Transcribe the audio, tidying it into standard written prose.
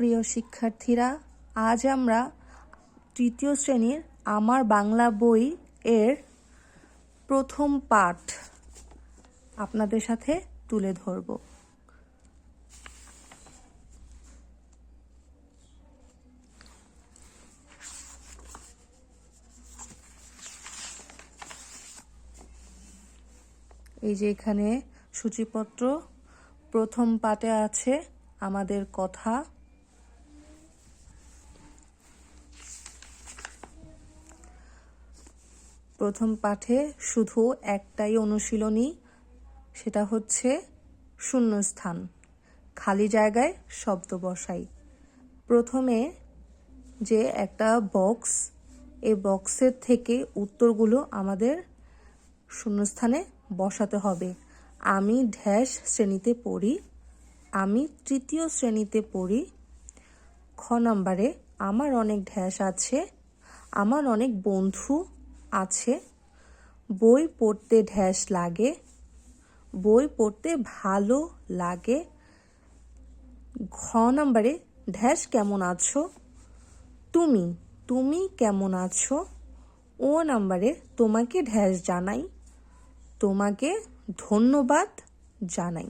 প্রিয় শিক্ষার্থীরা, আজ আমরা তৃতীয় শ্রেণীর আমার বাংলা বই এর প্রথম পাঠ আপনাদের সাথে তুলে ধরব। এই যে এখানে সূচিপত্র, প্রথম পাঠে আছে আমাদের কথা। প্রথম পাঠে শুধু একটাই অনুশীলনী, সেটা হচ্ছে শূন্যস্থান, খালি জায়গায় শব্দ বসাই। প্রথমে যে একটা বক্স, এই বক্সের থেকে উত্তরগুলো আমাদের শূন্যস্থানে বসাতে হবে। আমি ড্যাশ শ্রেণীতে পড়ি, আমি তৃতীয় শ্রেণীতে পড়ি। খ নম্বরে আমার অনেক ড্যাশ আছে, আমার অনেক বন্ধু আছে। বই পড়তে ড্যাশ লাগে, বই পড়তে ভালো লাগে। ঘ নম্বরে ড্যাশ কেমন আছো, তুমি তুমি কেমন আছো। ও নম্বরে তোমাকে ড্যাশ জানাই, তোমাকে ধন্যবাদ জানাই।